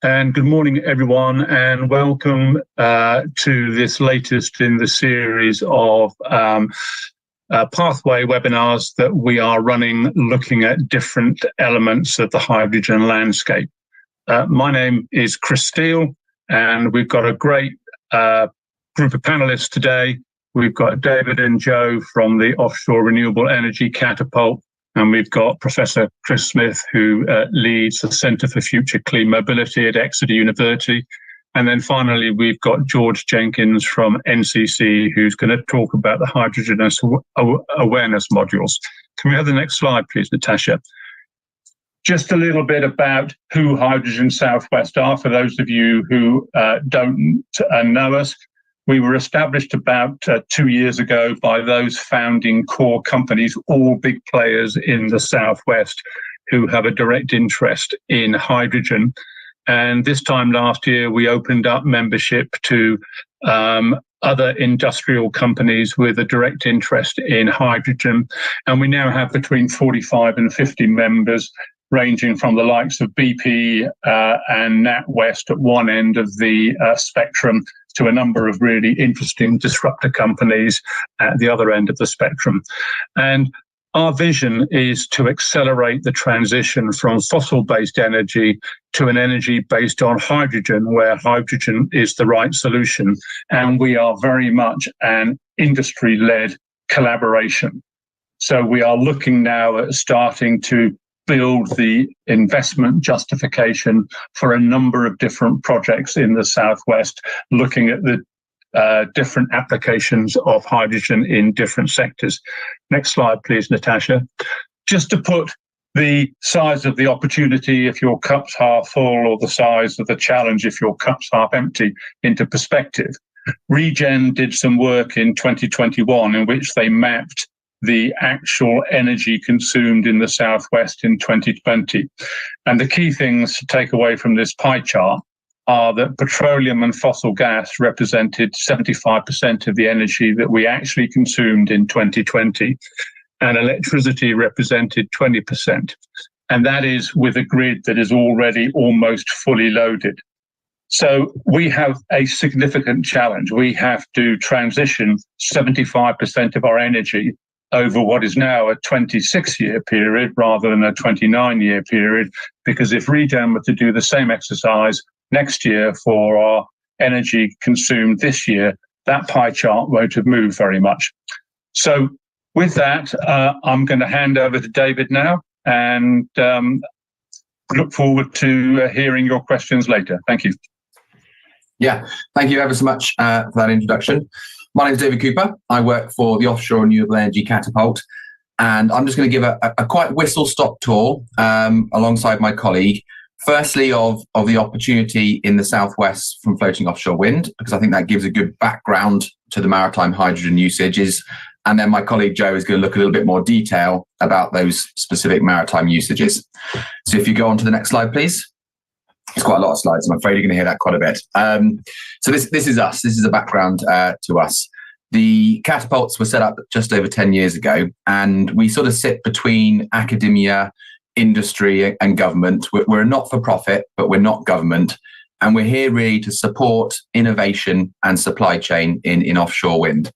And good morning, everyone, and welcome to this latest in the series of pathway webinars that we are running looking at different elements of the hydrogen landscape. My name is Chris Steele, and we've got a great group of panelists today. We've got David and Joe from the Offshore Renewable Energy Catapult, and we've got Professor Chris Smith, who leads the Centre for Future Clean Mobility at Exeter University. And then finally, we've got George Jenkins from NCC, who's going to talk about the hydrogen awareness modules. Can we have the next slide, please, Natasha? Just a little bit about who Hydrogen Southwest are, for those of you who don't know us. We were established about 2 years ago by those founding core companies, all big players in the Southwest who have a direct interest in hydrogen. And this time last year, we opened up membership to other industrial companies with a direct interest in hydrogen. And we now have between 45 and 50 members, ranging from the likes of BP and NatWest at one end of the spectrum to a number of really interesting disruptor companies at the other end of the spectrum. And our vision is to accelerate the transition from fossil-based energy to an energy based on hydrogen, where hydrogen is the right solution. And we are very much an industry-led collaboration. So we are looking now at starting to build the investment justification for a number of different projects in the Southwest, looking at the different applications of hydrogen in different sectors. Next slide, please, Natasha. Just to put the size of the opportunity if your cup's half full, or the size of the challenge if your cup's half empty, into perspective. Regen did some work in 2021 in which they mapped the actual energy consumed in the Southwest in 2020. And the key things to take away from this pie chart are that petroleum and fossil gas represented 75% of the energy that we actually consumed in 2020, and electricity represented 20%. And that is with a grid that is already almost fully loaded. So we have a significant challenge. We have to transition 75% of our energy over what is now a 26-year period rather than a 29-year period, because if Regen were to do the same exercise next year for our energy consumed this year, that pie chart won't have moved very much. So with that, I'm going to hand over to David now, and look forward to hearing your questions later. Thank you. Yeah, thank you ever so much for that introduction. My name is David Cooper. I work for the Offshore Renewable Energy Catapult, and I'm just going to give a quite whistle-stop tour alongside my colleague. Firstly, of the opportunity in the Southwest from floating offshore wind, because I think that gives a good background to the maritime hydrogen usages. And then my colleague Joe is going to look a little bit more detail about those specific maritime usages. So if you go on to the next slide, please. It's quite a lot of slides. I'm afraid you're going to hear that quite a bit. So this is us. This is a background to us. The catapults were set up just over 10 years ago, and we sort of sit between academia, industry and government. We're a not-for-profit, but we're not government. And we're here really to support innovation and supply chain in offshore wind.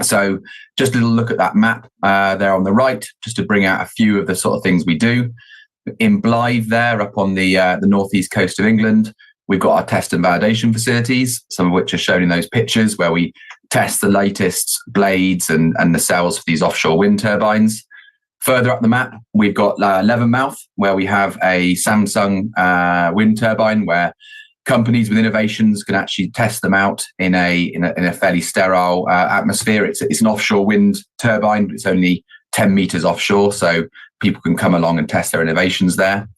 So just a little look at that map there on the right, just to bring out a few of the sort of things we do. In Blythe there, up on the northeast coast of England, we've got our test and validation facilities, some of which are shown in those pictures, where we test the latest blades and the cells for these offshore wind turbines. Further up the map, we've got Levenmouth, where we have a Samsung wind turbine, where companies with innovations can actually test them out in a fairly sterile atmosphere. It's an offshore wind turbine, but it's only 10 meters offshore, so people can come along and test their innovations there.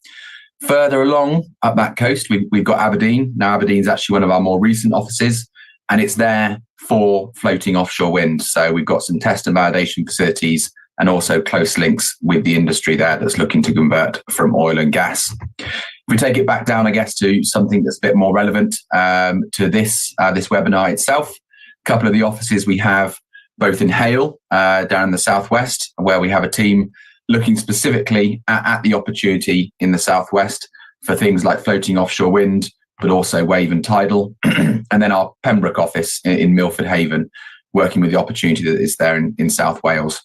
Further along up that coast, we've got Aberdeen. Now, Aberdeen's actually one of our more recent offices, and it's there for floating offshore wind. So we've got some test and validation facilities and also close links with the industry there that's looking to convert from oil and gas. If we take it back down, I guess, to something that's a bit more relevant to this webinar itself, a couple of the offices we have both in Hale, down in the southwest, where we have a team looking specifically at the opportunity in the southwest for things like floating offshore wind, but also wave and tidal. And then our Pembroke office in Milford Haven, working with the opportunity that is there in South Wales.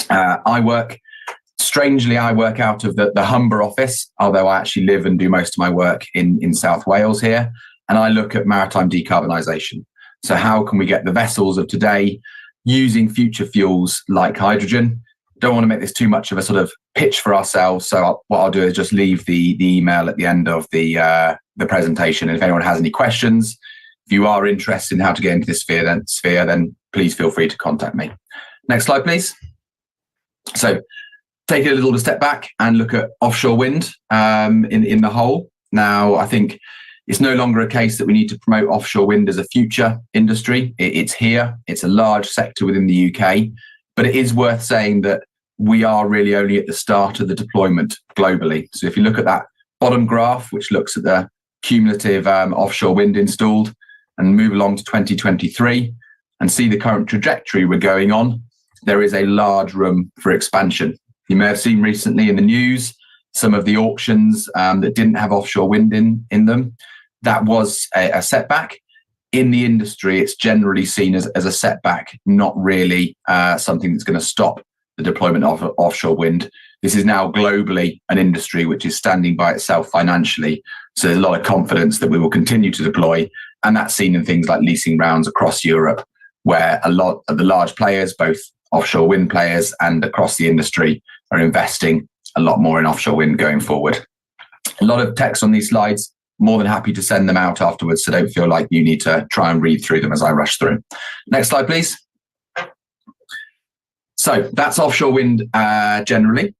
I work out of the Humber office, although I actually live and do most of my work in South Wales here. And I look at maritime decarbonisation. So how can we get the vessels of today using future fuels like hydrogen? Don't want to make this too much of a sort of pitch for ourselves. So what I'll do is just leave the email at the end of the presentation. And if anyone has any questions, if you are interested in how to get into this sphere, then please feel free to contact me. Next slide, please. So take a little step back and look at offshore wind in the whole. Now, I think it's no longer a case that we need to promote offshore wind as a future industry. It's here. It's a large sector within the UK. But it is worth saying that we are really only at the start of the deployment globally. So if you look at that bottom graph, which looks at the cumulative offshore wind installed, and move along to 2023 and see the current trajectory we're going on, there is a large room for expansion. You may have seen recently in the news some of the auctions that didn't have offshore wind in them. That was a setback. In the industry, it's generally seen as a setback, not really something that's going to stop the deployment of offshore wind. This is now globally an industry which is standing by itself financially. So there's a lot of confidence that we will continue to deploy. And that's seen in things like leasing rounds across Europe, where a lot of the large players, both offshore wind players and across the industry, are investing a lot more in offshore wind going forward. A lot of text on these slides. More than happy to send them out afterwards, so don't feel like you need to try and read through them as I rush through. Next slide, please. So that's offshore wind generally.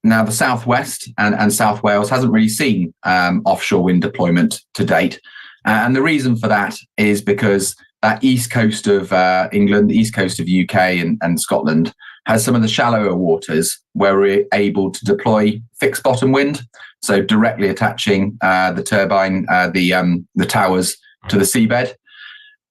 Now, the Southwest and South Wales hasn't really seen offshore wind deployment to date. And the reason for that is because that east coast of England, the east coast of UK and Scotland has some of the shallower waters where we're able to deploy fixed bottom wind. So directly attaching the turbine, the towers to the seabed.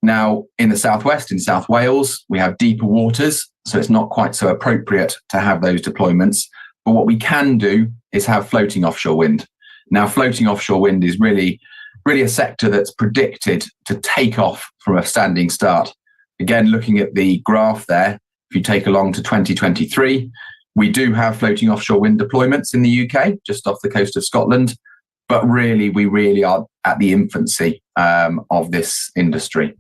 Now, in the Southwest, in South Wales, we have deeper waters, so it's not quite so appropriate to have those deployments. But what we can do is have floating offshore wind. Now, floating offshore wind is really a sector that's predicted to take off from a standing start. Again, looking at the graph there, if you take along to 2023, we do have floating offshore wind deployments in the UK, just off the coast of Scotland. But really, we really are at the infancy of this industry.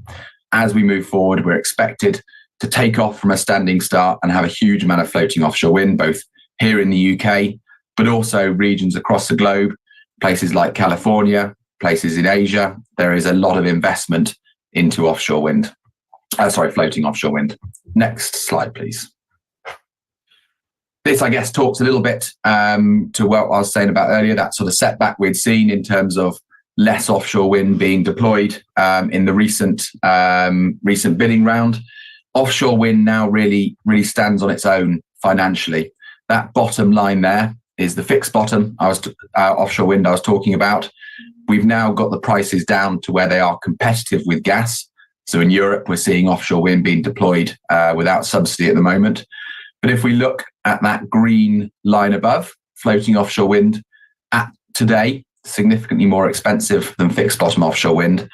As we move forward, we're expected to take off from a standing start and have a huge amount of floating offshore wind, both here in the UK, but also regions across the globe, places like California, places in Asia. There is a lot of investment into offshore wind. Floating offshore wind. Next slide, please. This, I guess, talks a little bit to what I was saying about earlier, that sort of setback we'd seen in terms of less offshore wind being deployed in the recent bidding round. Offshore wind now really stands on its own financially. That bottom line there is the fixed bottom offshore wind I was talking about. We've now got the prices down to where they are competitive with gas. So in Europe, we're seeing offshore wind being deployed without subsidy at the moment. But if we look at that green line above, floating offshore wind, at today, significantly more expensive than fixed bottom offshore wind.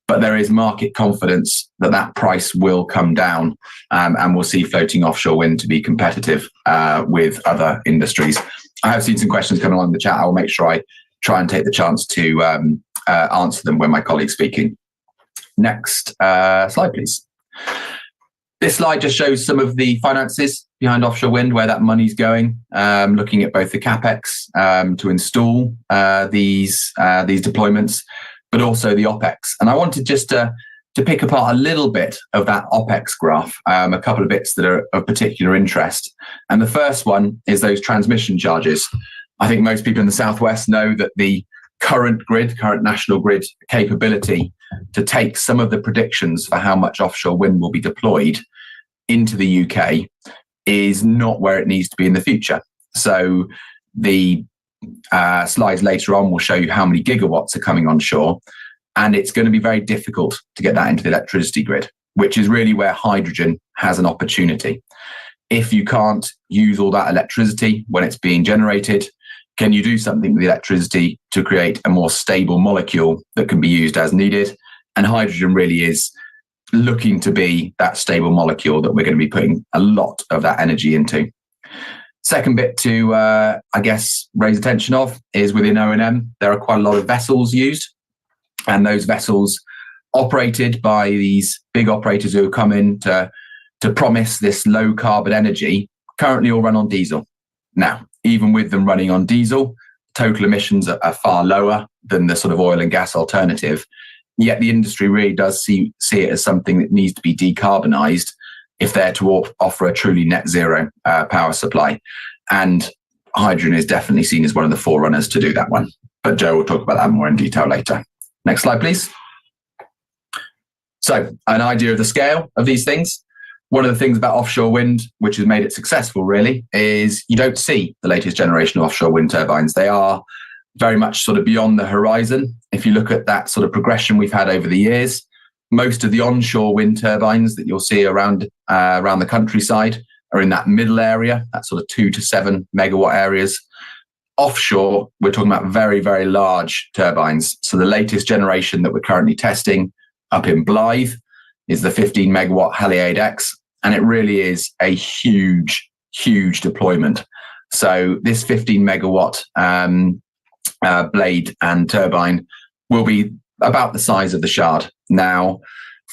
But there is market confidence that that price will come down and we'll see floating offshore wind to be competitive with other industries. I have seen some questions coming on in the chat. I'll make sure I try and take the chance to answer them when my colleague's speaking. Next slide, please. This slide just shows some of the finances behind offshore wind, where that money's going, looking at both the CapEx to install these deployments, but also the OpEx. And I wanted just to pick apart a little bit of that OpEx graph, a couple of bits that are of particular interest. And the first one is those transmission charges. I think most people in the Southwest know that the current national grid capability to take some of the predictions for how much offshore wind will be deployed into the UK is not where it needs to be in the future. So the slides later on will show you how many gigawatts are coming onshore, and it's going to be very difficult to get that into the electricity grid, which is really where hydrogen has an opportunity. If you can't use all that electricity when it's being generated, can you do something with the electricity to create a more stable molecule that can be used as needed? And hydrogen really is looking to be that stable molecule that we're going to be putting a lot of that energy into. Second bit to, raise attention of is within O&M, there are quite a lot of vessels used, and those vessels operated by these big operators who come in to promise this low carbon energy currently all run on diesel. Now, even with them running on diesel, total emissions are far lower than the sort of oil and gas alternative. Yet the industry really does see it as something that needs to be decarbonised if they're to offer a truly net zero power supply. And hydrogen is definitely seen as one of the forerunners to do that one. But Joe will talk about that more in detail later. Next slide, please. So an idea of the scale of these things. One of the things about offshore wind, which has made it successful really, is you don't see the latest generation of offshore wind turbines. They are very much sort of beyond the horizon. If you look at that sort of progression we've had over the years, most of the onshore wind turbines that you'll see around the countryside are in that middle area, that sort of 2 to 7 megawatt areas. Offshore, we're talking about very, very large turbines. So the latest generation that we're currently testing up in Blythe is the 15 megawatt Haliade X, and it really is a huge, huge deployment. So this 15 megawatt blade and turbine will be about the size of the Shard. Now,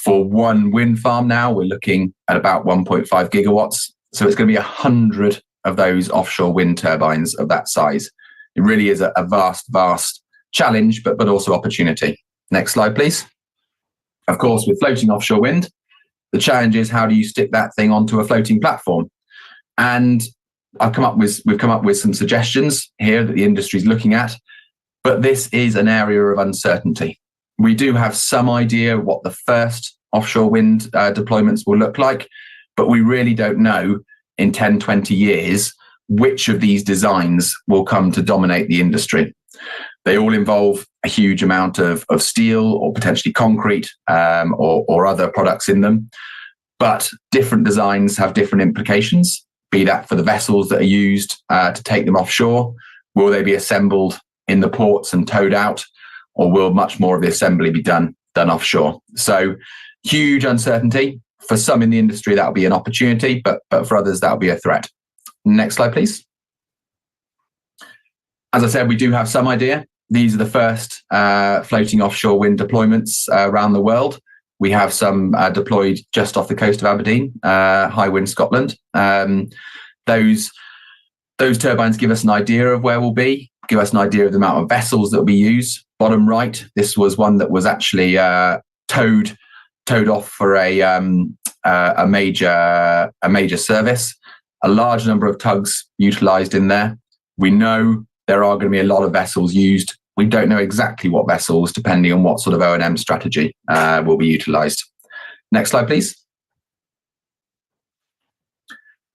for one wind farm now, we're looking at about 1.5 gigawatts. So it's going to be 100 of those offshore wind turbines of that size. It really is a vast, vast challenge, but also opportunity. Next slide, please. Of course, with floating offshore wind, the challenge is how do you stick that thing onto a floating platform? And we've come up with some suggestions here that the industry is looking at, but this is an area of uncertainty. We do have some idea what the first offshore wind deployments will look like, but we really don't know in 10, 20 years which of these designs will come to dominate the industry. They all involve a huge amount of steel or potentially concrete or other products in them. But different designs have different implications, be that for the vessels that are used to take them offshore. Will they be assembled in the ports and towed out, or will much more of the assembly be done offshore? So huge uncertainty. For some in the industry, that'll be an opportunity, but for others, that'll be a threat. Next slide, please. As I said, we do have some idea. These are the first floating offshore wind deployments around the world. We have some deployed just off the coast of Aberdeen, Hywind Scotland. Those turbines give us an idea of where we'll be, give us an idea of the amount of vessels that will be used. Bottom right, this was one that was actually towed off for a major service. A large number of tugs utilised in there. We know there are going to be a lot of vessels used. We don't know exactly what vessels, depending on what sort of O&M strategy will be utilised. Next slide, please.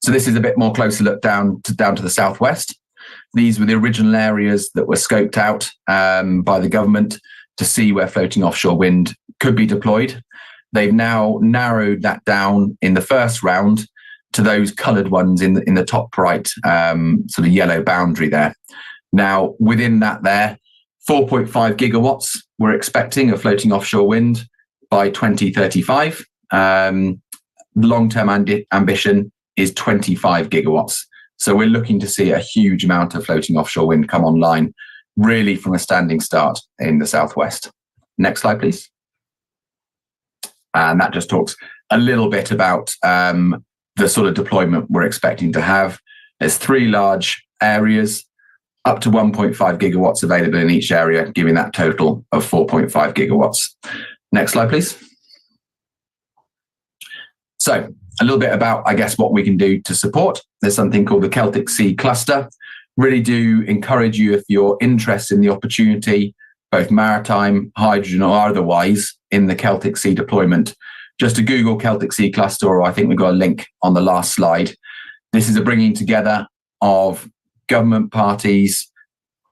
So this is a bit more closer look down to the southwest. These were the original areas that were scoped out by the government to see where floating offshore wind could be deployed. They've now narrowed that down in the first round to those coloured ones in the top right sort of yellow boundary there. Now, within that there, 4.5 gigawatts we're expecting of floating offshore wind by 2035. Long-term ambition is 25 gigawatts. So we're looking to see a huge amount of floating offshore wind come online, really from a standing start in the southwest. Next slide, please. And that just talks a little bit about the sort of deployment we're expecting to have. There's 3 large areas, up to 1.5 gigawatts available in each area, giving that total of 4.5 gigawatts. Next slide, please. So a little bit about, I guess, what we can do to support. There's something called the Celtic Sea Cluster. Really do encourage you, if you're interested in the opportunity, both maritime, hydrogen or otherwise, in the Celtic Sea deployment, just to Google Celtic Sea Cluster, or I think we've got a link on the last slide. This is a bringing together of government parties,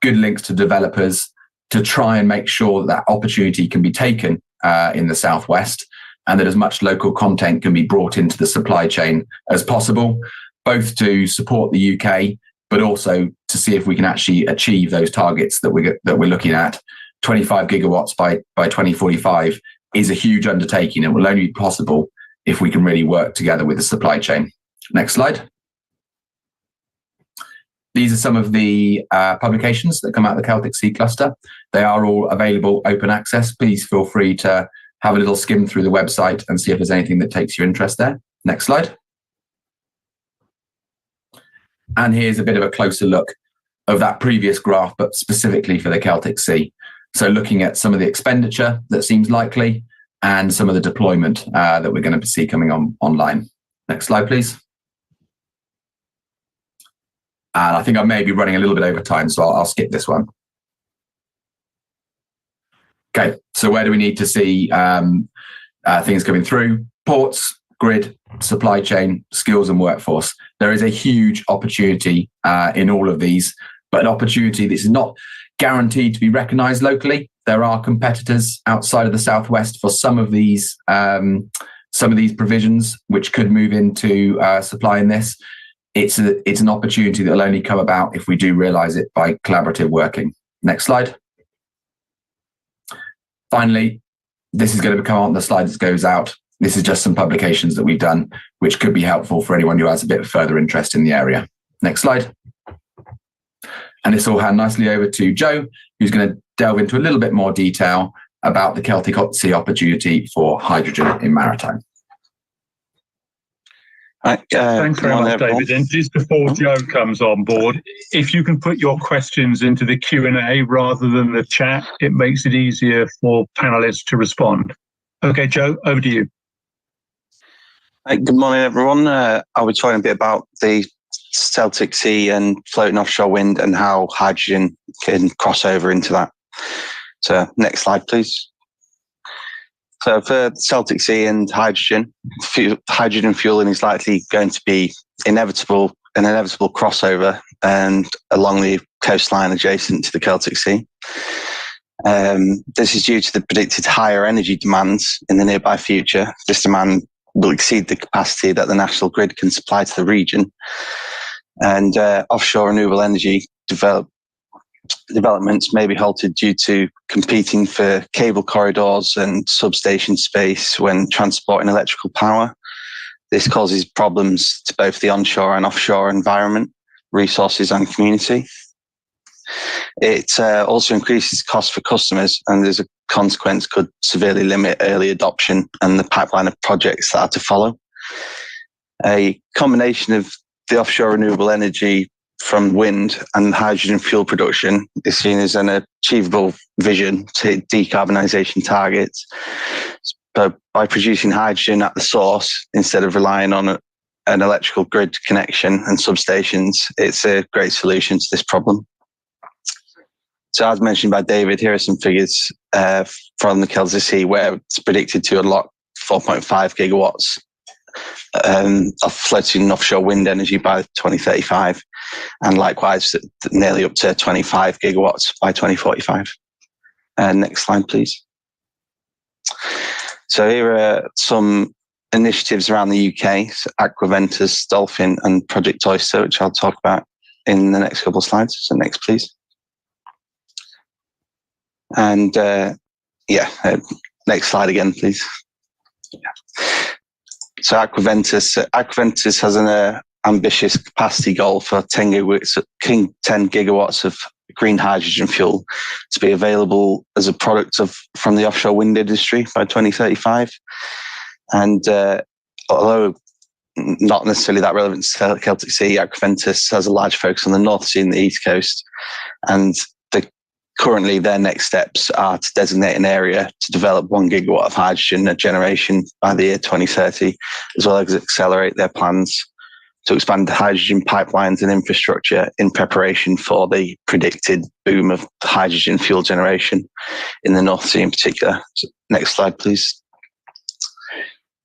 good links to developers, to try and make sure that opportunity can be taken in the southwest, and that as much local content can be brought into the supply chain as possible, both to support the UK, but also to see if we can actually achieve those targets that we're looking at. 25 gigawatts by 2045 is a huge undertaking, and will only be possible if we can really work together with the supply chain. Next slide. These are some of the publications that come out of the Celtic Sea Cluster. They are all available open access. Please feel free to have a little skim through the website and see if there's anything that takes your interest there. Next slide. And here's a bit of a closer look of that previous graph, but specifically for the Celtic Sea. So looking at some of the expenditure that seems likely and some of the deployment that we're going to see coming online. Next slide, please. And I think I may be running a little bit over time, so I'll skip this one. Okay, so where do we need to see things coming through? Ports, grid, supply chain, skills and workforce. There is a huge opportunity in all of these, but an opportunity this is not guaranteed to be recognised locally. There are competitors outside of the Southwest for some of these provisions, which could move into supplying this. It's an opportunity that will only come about if we do realise it by collaborative working. Next slide. Finally, this is going to come on the slide that goes out. This is just some publications that we've done, which could be helpful for anyone who has a bit of further interest in the area. Next slide. And this will hand nicely over to Joe, who's going to delve into a little bit more detail about the Celtic Sea opportunity for hydrogen in maritime. Thanks very much, David. And just before Joe comes on board, if you can put your questions into the Q&A rather than the chat, it makes it easier for panelists to respond. Okay, Joe, over to you. Good morning, everyone. I'll be talking a bit about the Celtic Sea and floating offshore wind and how hydrogen can cross over into that. So next slide, please. So for Celtic Sea and hydrogen fueling is likely going to be an inevitable crossover and along the coastline adjacent to the Celtic Sea. This is due to the predicted higher energy demands in the nearby future. This demand will exceed the capacity that the national grid can supply to the region. And offshore renewable energy developments may be halted due to competing for cable corridors and substation space when transporting electrical power. This causes problems to both the onshore and offshore environment, resources and community. It also increases costs for customers, and as a consequence could severely limit early adoption and the pipeline of projects that are to follow. A combination of the offshore renewable energy from wind and hydrogen fuel production is seen as an achievable vision to hit decarbonisation targets. So by producing hydrogen at the source instead of relying on an electrical grid connection and substations, it's a great solution to this problem. So as mentioned by David, here are some figures from the Celtic Sea where it's predicted to unlock 4.5 gigawatts of floating offshore wind energy by 2035, and likewise nearly up to 25 gigawatts by 2045. Next slide, please. So here are some initiatives around the UK, so Aquaventus, Dolphin and Project Oyster, which I'll talk about in the next couple of slides. So next, please. And next slide again, please. Yeah. So Aquaventus has an ambitious capacity goal for 10 gigawatts of green hydrogen fuel to be available as a product from the offshore wind industry by 2035. And although not necessarily that relevant to the Celtic Sea, Aquaventus has a large focus on the North Sea and the East Coast. And currently, their next steps are to designate an area to develop 1 gigawatt of hydrogen generation by the year 2030, as well as accelerate their plans to expand the hydrogen pipelines and infrastructure in preparation for the predicted boom of hydrogen fuel generation in the North Sea in particular. So next slide, please.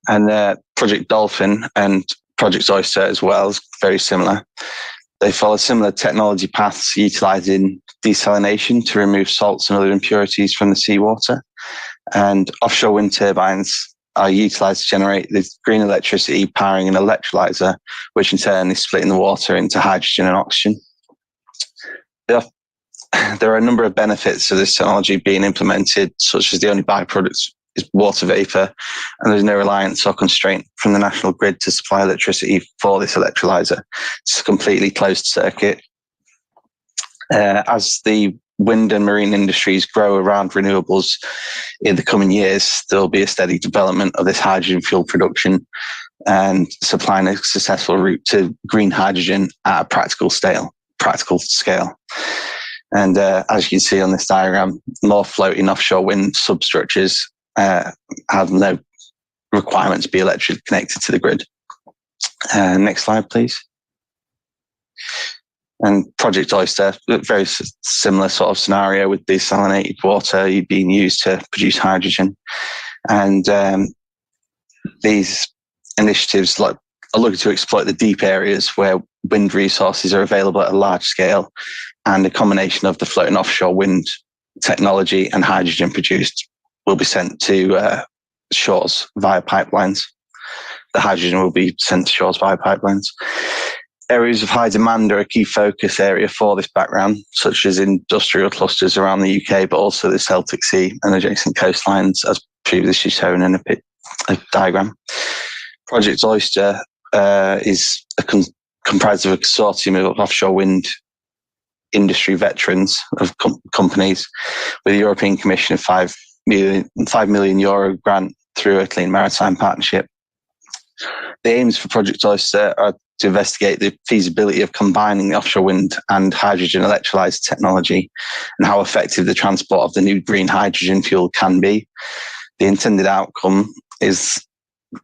And Project Dolphin and Project Oyster as well is very similar. They follow similar technology paths, utilising desalination to remove salts and other impurities from the seawater. And offshore wind turbines are utilised to generate the green electricity powering an electrolyser, which in turn is splitting the water into hydrogen and oxygen. There are a number of benefits of this technology being implemented, such as the only byproduct is water vapor, and there's no reliance or constraint from the national grid to supply electricity for this electrolyzer. It's a completely closed circuit. As the wind and marine industries grow around renewables in the coming years, there will be a steady development of this hydrogen fuel production and supplying a successful route to green hydrogen at a practical scale. And as you can see on this diagram, more floating offshore wind substructures have no requirement to be electrically connected to the grid. Next slide, please. And Project Oyster, very similar sort of scenario with desalinated water being used to produce hydrogen. And these initiatives are looking to exploit the deep areas where wind resources are available at a large scale, and a combination of the floating offshore wind technology and hydrogen produced will be sent to shores via pipelines. The hydrogen will be sent to shores via pipelines. Areas of high demand are a key focus area for this background, such as industrial clusters around the UK, but also the Celtic Sea and adjacent coastlines, as previously shown in a diagram. Project Oyster is comprised of a consortium of offshore wind industry veterans of companies, with the European Commission of €5 million grant through a Clean Maritime Partnership. The aims for Project Oyster are to investigate the feasibility of combining the offshore wind and hydrogen electrolyzer technology and how effective the transport of the new green hydrogen fuel can be. The intended outcome is,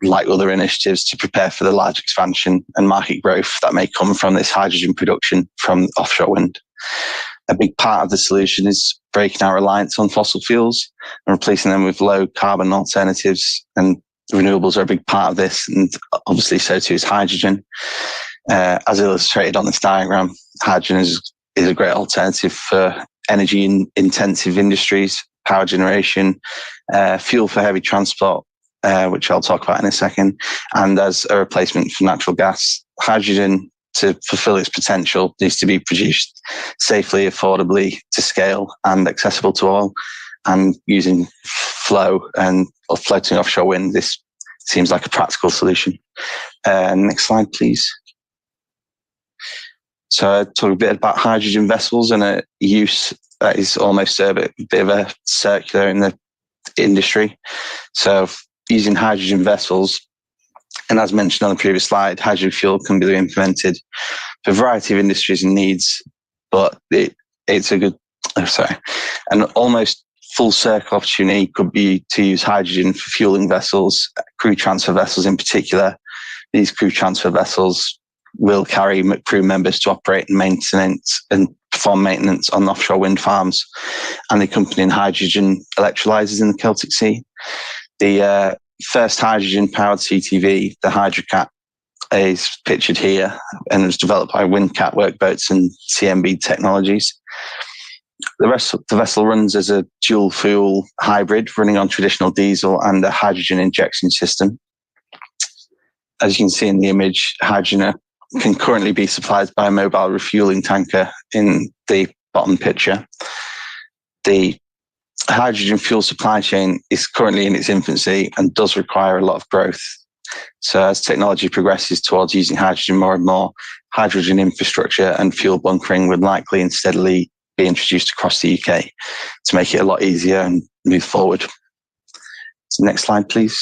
like other initiatives, to prepare for the large expansion and market growth that may come from this hydrogen production from offshore wind. A big part of the solution is breaking our reliance on fossil fuels and replacing them with low carbon alternatives, and renewables are a big part of this, and obviously so too is hydrogen. As illustrated on this diagram, hydrogen is a great alternative for energy intensive industries, power generation, fuel for heavy transport, which I'll talk about in a second, and as a replacement for natural gas. Hydrogen, to fulfill its potential, needs to be produced safely, affordably, to scale, and accessible to all. And using flow and floating offshore wind, this seems like a practical solution. Next slide, please. So I talk a bit about hydrogen vessels and a use that is almost a bit of a circular in the industry. So using hydrogen vessels, and as mentioned on the previous slide, hydrogen fuel can be implemented for a variety of industries and needs, but it's a good, an almost full circle opportunity could be to use hydrogen for fueling vessels, crew transfer vessels in particular. These crew transfer vessels will carry crew members to operate and perform maintenance on offshore wind farms and the accompanying hydrogen electrolyzers in the Celtic Sea. The first hydrogen-powered CTV, the HydroCat, is pictured here and was developed by Windcat Workboats and CMB Technologies. The vessel runs as a dual-fuel hybrid running on traditional diesel and a hydrogen injection system. As you can see in the image, hydrogen can currently be supplied by a mobile refueling tanker in the bottom picture. The hydrogen fuel supply chain is currently in its infancy and does require a lot of growth. So as technology progresses towards using hydrogen more and more, hydrogen infrastructure and fuel bunkering would likely and steadily be introduced across the UK to make it a lot easier and move forward. So next slide, please.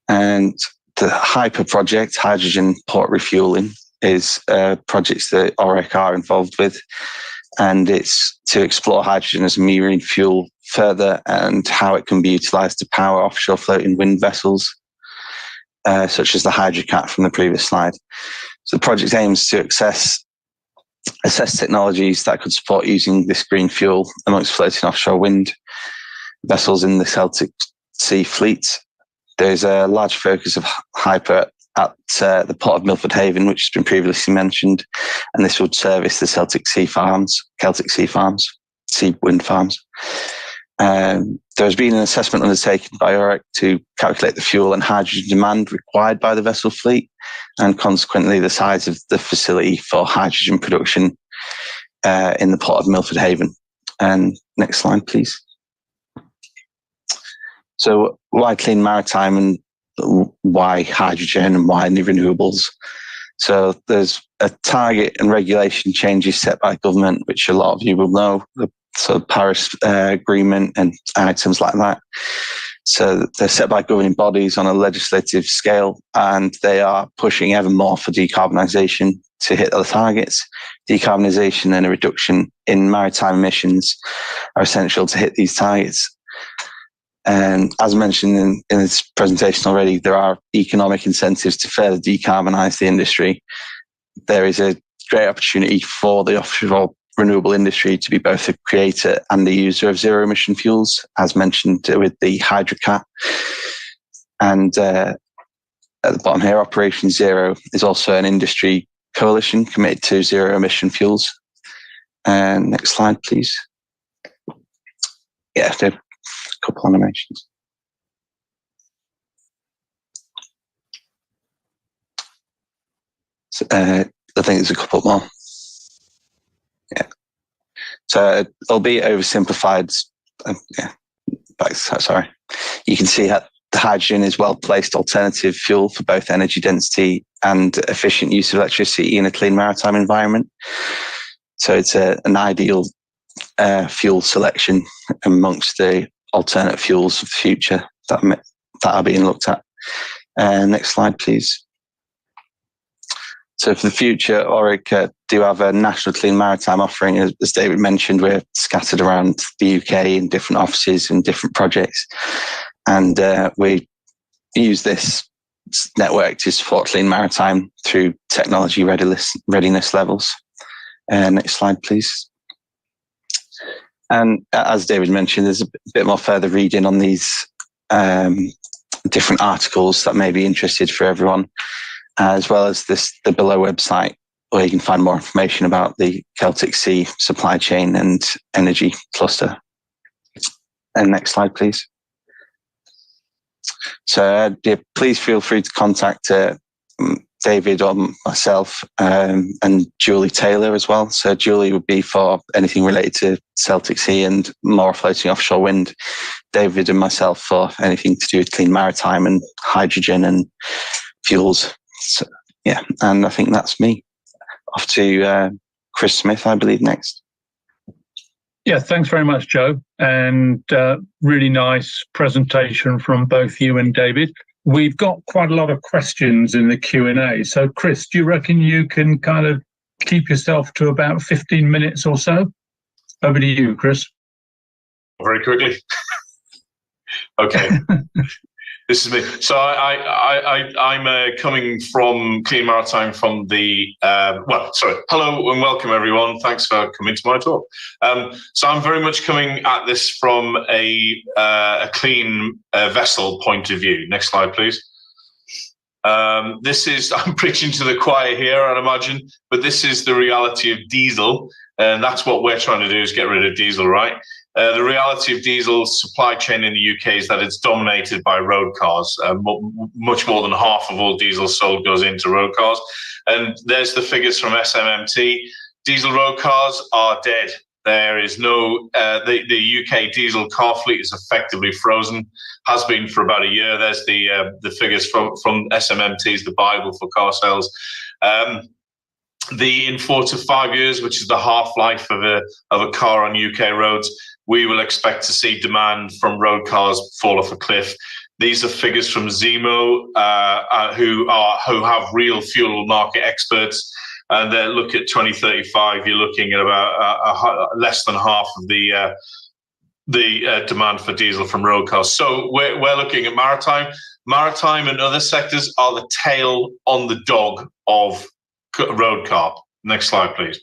And the HYPER project, Hydrogen Port Refueling, is a project that OREC are involved with, and it's to explore hydrogen as a marine fuel further and how it can be utilised to power offshore floating wind vessels, such as the HydroCat from the previous slide. So the project aims to assess technologies that could support using this green fuel amongst floating offshore wind vessels in the Celtic Sea fleet. There's a large focus of HYPER at the port of Milford Haven, which has been previously mentioned, and this would service the Celtic Sea wind farms. There's been an assessment undertaken by OREC to calculate the fuel and hydrogen demand required by the vessel fleet, and consequently the size of the facility for hydrogen production in the port of Milford Haven. And next slide, please. So why clean maritime, and why hydrogen, and why new renewables? So there's a target and regulation changes set by government, which a lot of you will know, the Paris Agreement and items like that. So they're set by governing bodies on a legislative scale, and they are pushing ever more for decarbonisation to hit the targets. Decarbonisation and a reduction in maritime emissions are essential to hit these targets. And as mentioned in this presentation already, there are economic incentives to further decarbonise the industry. There is a great opportunity for the offshore renewable industry to be both a creator and a user of zero emission fuels, as mentioned with the HydroCat. And at the bottom here, Operation Zero is also an industry coalition committed to zero emission fuels. And next slide, please. Yeah, a couple animations. So, I think there's a couple more. Yeah. So it'll be oversimplified. Sorry. You can see how the hydrogen is well-placed alternative fuel for both energy density and efficient use of electricity in a clean maritime environment. So it's an ideal fuel selection amongst the alternate fuels of the future that are being looked at. Next slide, please. So for the future, OREC do have a national clean maritime offering. As David mentioned, we're scattered around the UK in different offices and different projects. And we use this network to support clean maritime through technology readiness levels. Next slide, please. And as David mentioned, there's a bit more further reading on these different articles that may be interested for everyone, as well as the below website, where you can find more information about the Celtic Sea supply chain and energy cluster. And next slide, please. So please feel free to contact David or myself and Julie Taylor as well. So Julie would be for anything related to Celtic Sea and more floating offshore wind. David and myself for anything to do with clean maritime and hydrogen and fuels. So, yeah, and I think that's me. Off to Chris Smith, I believe, next. Yeah, thanks very much, Joe. And really nice presentation from both you and David. We've got quite a lot of questions in the Q&A. So, Chris, do you reckon you can kind of keep yourself to about 15 minutes or so? Over to you, Chris. Very quickly. Okay. This is me. So I'm coming from Clean Maritime from the, hello and welcome everyone. Thanks for coming to my talk. So I'm very much coming at this from a clean vessel point of view. Next slide, please. I'm preaching to the choir here, I'd imagine, but this is the reality of diesel. And that's what we're trying to do, is get rid of diesel, right? The reality of diesel supply chain in the UK is that it's dominated by road cars. Much more than half of all diesel sold goes into road cars. And there's the figures from SMMT. Diesel road cars are dead. There is no, the UK diesel car fleet is effectively frozen, has been for about a year. There's the figures from SMMT's The Bible for Car Sales. In 4 to 5 years, which is the half-life of a car on UK roads, we will expect to see demand from road cars fall off a cliff. These are figures from Zemo, who have real fuel market experts, and they look at 2035. You're looking at about less than half of the demand for diesel from road cars. So we're looking at maritime. Maritime and other sectors are the tail on the dog of road car. Next slide, please.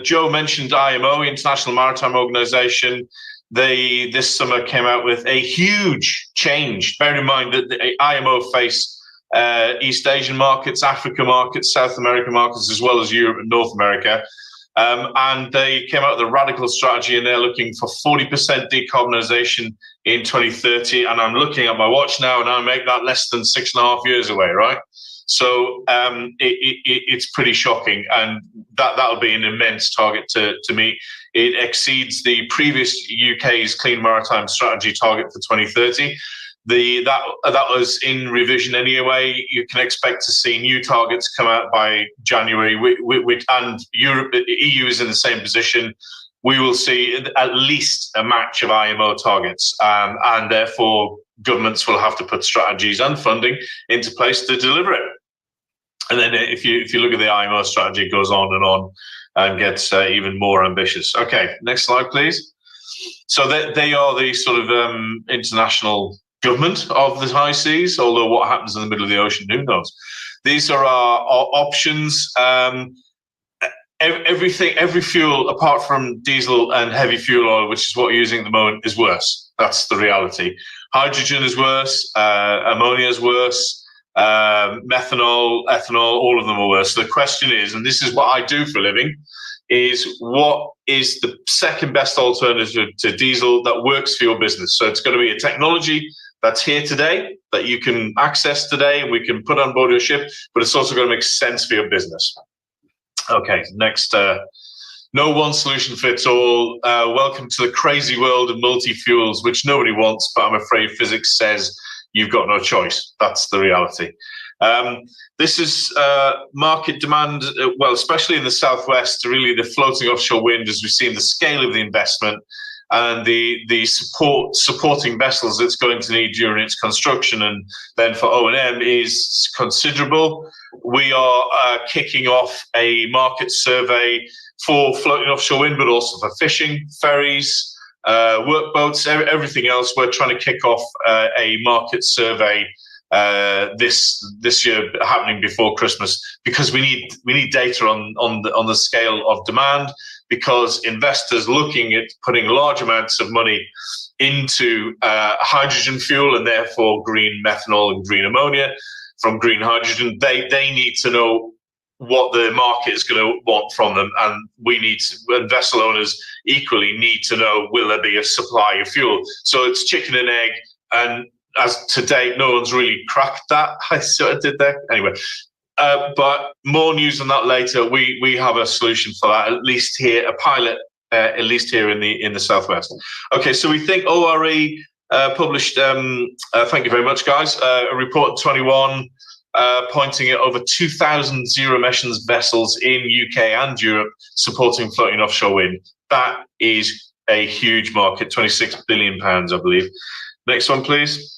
Joe mentioned IMO, International Maritime Organization. They this summer came out with a huge change. Bear in mind that the IMO face East Asian markets, Africa markets, South American markets, as well as Europe and North America. And they came out with a radical strategy, and they're looking for 40% decarbonisation in 2030. And I'm looking at my watch now, and I make that less than 6.5 years away, right? So it's pretty shocking, and that'll be an immense target to meet. It exceeds the previous UK's Clean Maritime Strategy target for 2030. That was in revision anyway. You can expect to see new targets come out by January, and Europe, EU is in the same position. We will see at least a match of IMO targets, and therefore governments will have to put strategies and funding into place to deliver it. And then if you look at the IMO strategy, it goes on and gets even more ambitious. Okay, next slide, please. So they are the sort of international government of the high seas, although what happens in the middle of the ocean, who knows? These are our options. Every fuel apart from diesel and heavy fuel oil, which is what we're using at the moment, is worse. That's the reality. Hydrogen is worse, ammonia is worse, methanol, ethanol, all of them are worse. So the question is, and this is what I do for a living, is what is the second best alternative to diesel that works for your business? So it's going to be a technology that's here today, that you can access today, and we can put on board your ship, but it's also going to make sense for your business. Okay, next. No one solution fits all. Welcome to the crazy world of multi-fuels, which nobody wants, but I'm afraid physics says you've got no choice. That's the reality. This is market demand, well, especially in the southwest, really the floating offshore wind, as we've seen the scale of the investment and the supporting vessels it's going to need during its construction, and then for O&M is considerable. We are kicking off a market survey for floating offshore wind, but also for fishing, ferries, workboats, everything else. We're trying to kick off a market survey this year, happening before Christmas, because we need data on the scale of demand, because investors looking at putting large amounts of money into hydrogen fuel, and therefore green methanol and green ammonia from green hydrogen, they need to know what the market is going to want from them, and and vessel owners equally need to know, will there be a supply of fuel? So it's chicken and egg, and as to date, no one's really cracked that. I sort of did there anyway. But more news on that later. We have a solution for that, at least here, a pilot, at least here in the southwest. Okay, so we think ORE published, thank you very much, guys, a report in 21 pointing at over 2,000 zero emissions vessels in UK and Europe supporting floating offshore wind. That is a huge market, £26 billion, I believe. Next one, please.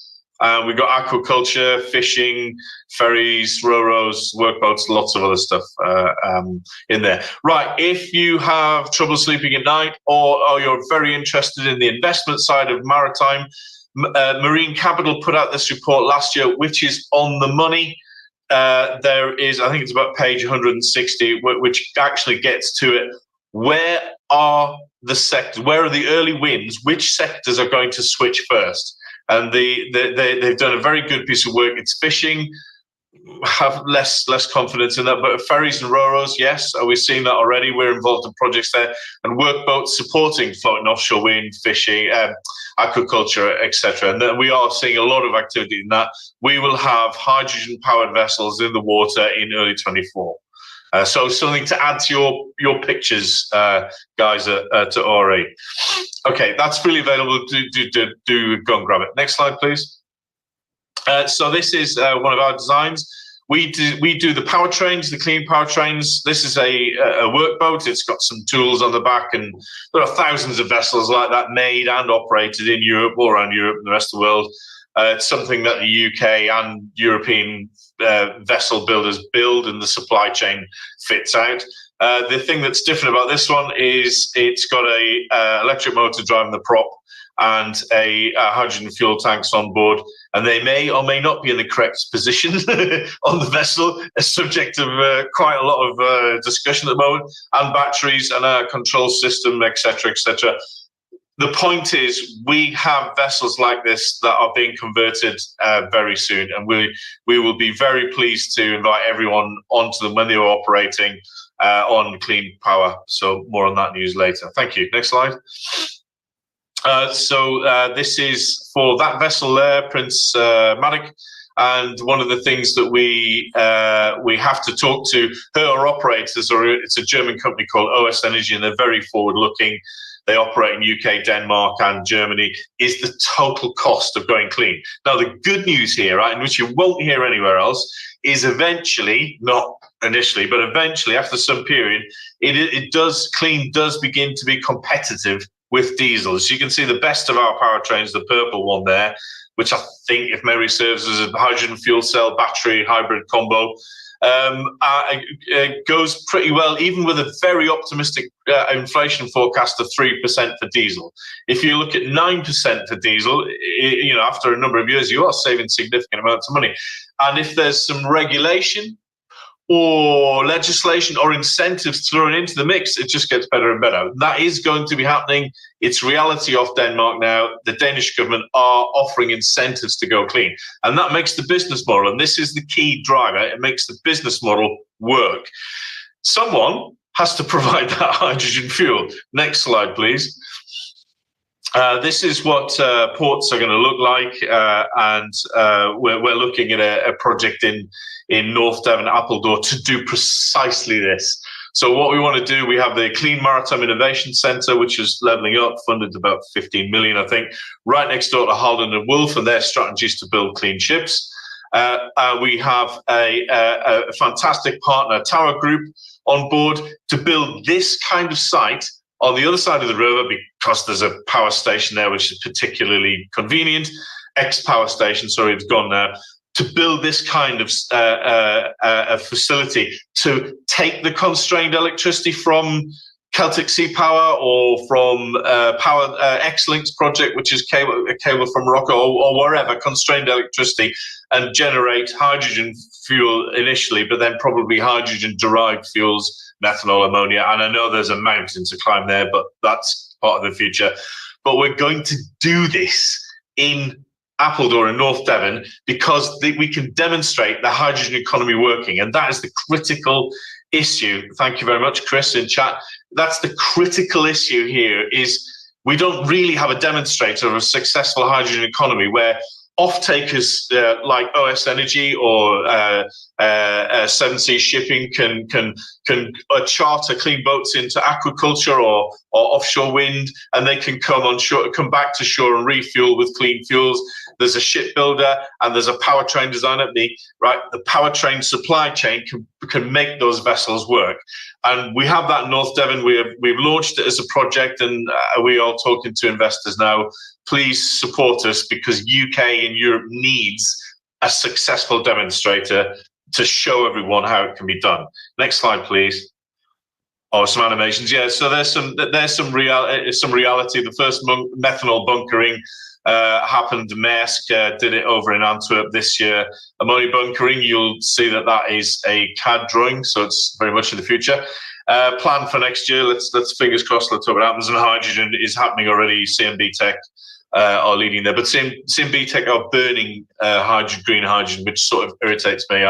We've got aquaculture, fishing, ferries, ro-ros, workboats, lots of other stuff in there. Right, if you have trouble sleeping at night, or you're very interested in the investment side of maritime, Marine Capital put out this report last year, which is on the money. There is, I think it's about page 160, which actually gets to it. Where are the sectors? Where are the early wins? Which sectors are going to switch first? And they've done a very good piece of work. It's fishing, have less confidence in that, but ferries and ro-ros, yes, we're seeing that already. We're involved in projects there, and workboats supporting floating offshore wind, fishing, aquaculture, etc. And then we are seeing a lot of activity in that. We will have hydrogen-powered vessels in the water in early 24. So something to add to your pictures, guys, to ORE. Okay, that's freely available. Do go and grab it. Next slide, please. So this is one of our designs. We do the powertrains, the clean powertrains. This is a workboat. It's got some tools on the back, and there are thousands of vessels like that made and operated in Europe, all around Europe and the rest of the world. It's something that the UK and European vessel builders build, and the supply chain fits out. The thing that's different about this one is it's got a electric motor driving the prop and a hydrogen fuel tanks on board, and they may or may not be in the correct position on the vessel, a subject of quite a lot of discussion at the moment, and batteries and a control system, etc., etc. the point is, we have vessels like this that are being converted very soon, and we will be very pleased to invite everyone onto them when they are operating on clean power. So more on that news later. Thank you. Next slide. This is for that vessel there, Prince Madoc. And one of the things that we have to talk to her operators, or it's a German company called OS Energy, and they're very forward-looking. They operate in UK, Denmark, and Germany, is the total cost of going clean. Now, the good news here, right, and which you won't hear anywhere else, is eventually, not initially, but eventually, after some period, clean does begin to be competitive with diesel. So you can see the best of our powertrains, the purple one there, which I think, if memory serves, is a hydrogen fuel cell battery hybrid combo. Goes pretty well, even with a very optimistic inflation forecast of 3% for diesel. If you look at 9% for diesel, after a number of years, you are saving significant amounts of money. And if there's some regulation or legislation or incentives thrown into the mix, it just gets better and better. That is going to be happening. It's reality of Denmark now. The Danish government are offering incentives to go clean. And that makes the business model, and this is the key driver, it makes the business model work. Someone has to provide that hydrogen fuel. Next slide, please. This is what ports are going to look like, and we're looking at a project in North Devon, Appledore, to do precisely this. So what we want to do, we have the Clean Maritime Innovation Centre, which is levelling up, funded about 15 million, I think, right next door to Halden and Wolff, and their strategies to build clean ships. We have a fantastic partner, Tower Group, on board to build this kind of site on the other side of the river, because there's a power station there, which is particularly convenient. Ex-power station, sorry, it's gone now. To build this kind of a facility to take the constrained electricity from Celtic Sea Power or from Power X-Links project, which is a cable from Morocco or wherever, constrained electricity, and generate hydrogen fuel initially, but then probably hydrogen-derived fuels, methanol, ammonia. And I know there's a mountain to climb there, but that's part of the future. But we're going to do this in Appledore in North Devon because we can demonstrate the hydrogen economy working. And that is the critical issue. Thank you very much, Chris, in chat. That's the critical issue here, is we don't really have a demonstrator of a successful hydrogen economy where off-takers like OS Energy or Seven Seas Shipping can charter clean boats into aquaculture or offshore wind, and they can come back to shore and refuel with clean fuels. There's a shipbuilder and there's a powertrain designer. The powertrain supply chain can make those vessels work. And we have that in North Devon. We've launched it as a project, and we are talking to investors now. Please support us, because UK and Europe needs a successful demonstrator to show everyone how it can be done. Next slide, please. Oh, some animations. Yeah, so there's some reality. The first methanol bunkering happened. Maersk did it over in Antwerp this year. Ammonia bunkering, you'll see that is a CAD drawing, so it's very much in the future. Plan for next year. Let's fingers crossed. Let's hope it happens. And hydrogen is happening already. CMB-Tech are leading there, but CMB-Tech are burning green hydrogen, which sort of irritates me.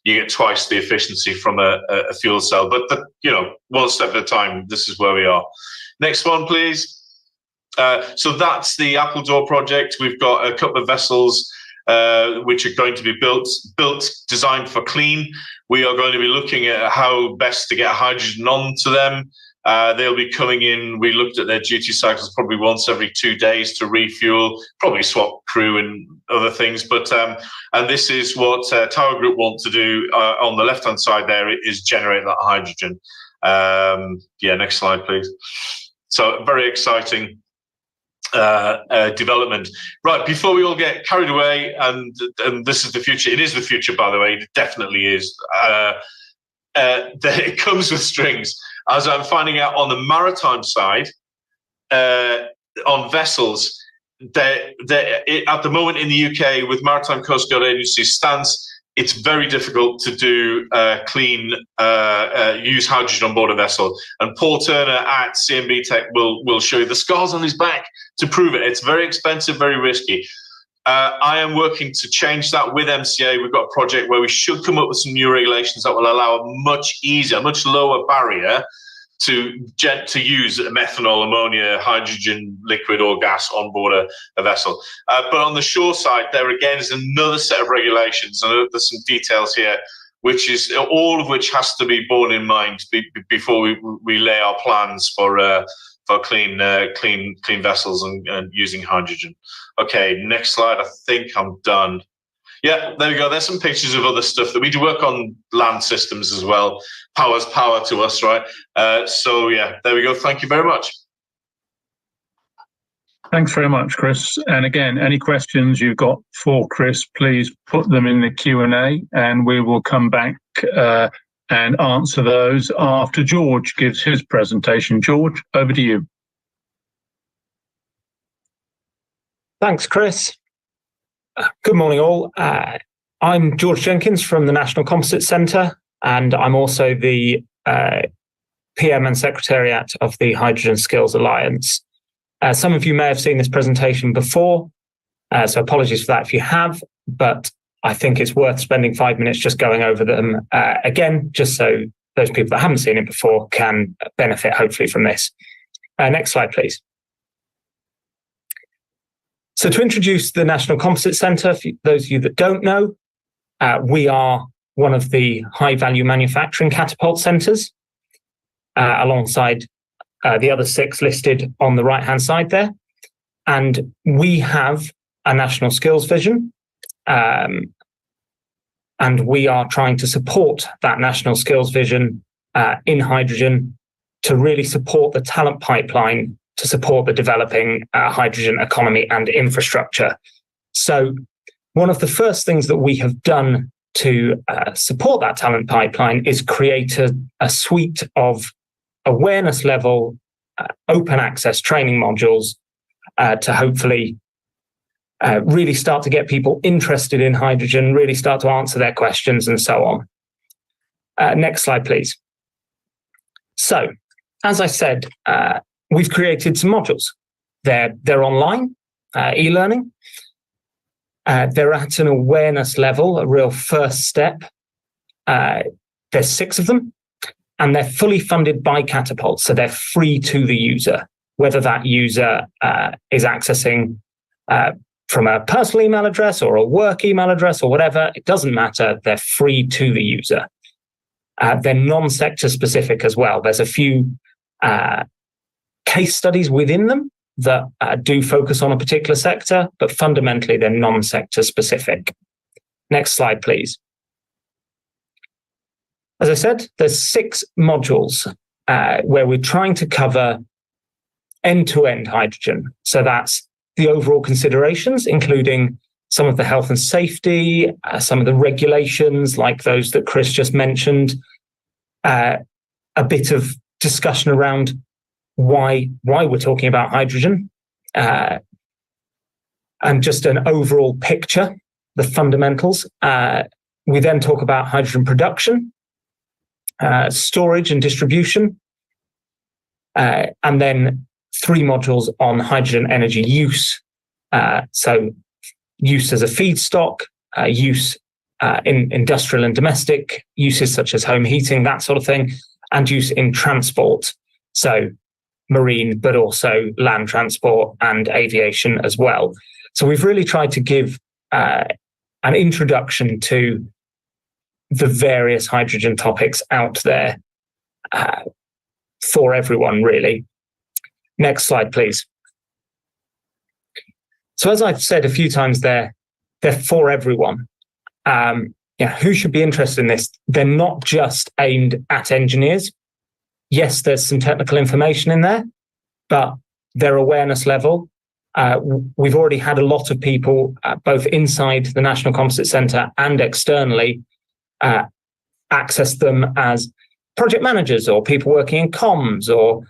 You get twice the efficiency from a fuel cell, but one step at a time. This is where we are. Next one, please. So that's the Appledore project. We've got a couple of vessels which are going to be built, designed for clean. We are going to be looking at how best to get hydrogen onto them. They'll be coming in. We looked at their duty cycles probably once every 2 days to refuel, probably swap crew and other things. But and this is what Tower Group want to do on the left-hand side there, is generate that hydrogen. Next slide, please. So very exciting development. Right, before we all get carried away, and this is the future. It is the future, by the way. It definitely is. It comes with strings. As I'm finding out on the maritime side, on vessels, at the moment in the UK, with Maritime Coast Guard Agency's stance, it's very difficult to do use hydrogen on board a vessel. And Paul Turner at CMB Tech will show you the scars on his back to prove it. It's very expensive, very risky. I am working to change that with MCA. We've got a project where we should come up with some new regulations that will allow a much easier, much lower barrier to use methanol, ammonia, hydrogen, liquid or gas on board a vessel. But on the shore side, there again is another set of regulations. And there's some details here, which is all of which has to be borne in mind before we lay our plans for clean vessels and using hydrogen. Okay, next slide. I think I'm done. Yeah, there we go. There's some pictures of other stuff that we do work on land systems as well. Power's power to us, right? So yeah, there we go. Thank you very much. Thanks very much, Chris. And again, any questions you've got for Chris, please put them in the Q&A and we will come back and answer those after George gives his presentation. George, over to you. Thanks, Chris. Good morning, all. I'm George Jenkins from the National Composite Centre, and I'm also the PM and Secretariat of the Hydrogen Skills Alliance. Some of you may have seen this presentation before, so apologies for that if you have, but I think it's worth spending 5 minutes just going over them again, just so those people that haven't seen it before can benefit, hopefully, from this. Next slide, please. So to introduce the National Composite Centre, for those of you that don't know, we are one of the high-value manufacturing catapult centres, alongside the other 6 listed on the right-hand side there. And we have a national skills vision, and we are trying to support that national skills vision in hydrogen to really support the talent pipeline to support the developing hydrogen economy and infrastructure. So one of the first things that we have done to support that talent pipeline is create a suite of awareness level open access training modules to hopefully really start to get people interested in hydrogen, really start to answer their questions and so on. Next slide, please. So, as I said, we've created some modules. They're online, e-learning. They're at an awareness level, a real first step. There's 6 of them, and they're fully funded by Catapult, so they're free to the user, whether that user is accessing from a personal email address or a work email address or whatever, it doesn't matter, they're free to the user. They're non-sector specific as well. There's a few case studies within them that do focus on a particular sector, but fundamentally they're non-sector specific. Next slide, please. As I said, there's 6 modules where we're trying to cover end-to-end hydrogen. So that's the overall considerations, including some of the health and safety, some of the regulations like those that Chris just mentioned, a bit of discussion around why we're talking about hydrogen, and just an overall picture, the fundamentals. We then talk about hydrogen production, storage and distribution, and then 3 modules on hydrogen energy use. So use as a feedstock, use in industrial and domestic uses such as home heating, that sort of thing, and use in transport. So marine, but also land transport and aviation as well. So we've really tried to give an introduction to the various hydrogen topics out there for everyone, really. Next slide, please. So as I've said a few times, they're for everyone. Who should be interested in this? They're not just aimed at engineers. Yes, there's some technical information in there, but their awareness level. We've already had a lot of people, both inside the National Composite Centre and externally, access them as project managers or people working in comms or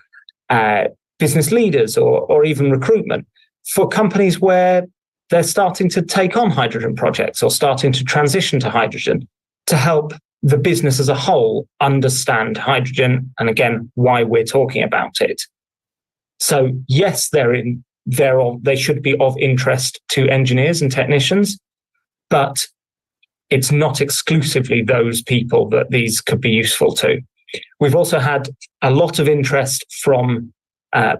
business leaders or even recruitment for companies where they're starting to take on hydrogen projects or starting to transition to hydrogen to help the business as a whole understand hydrogen and, again, why we're talking about it. So yes, they should be of interest to engineers and technicians, but it's not exclusively those people that these could be useful to. We've also had a lot of interest from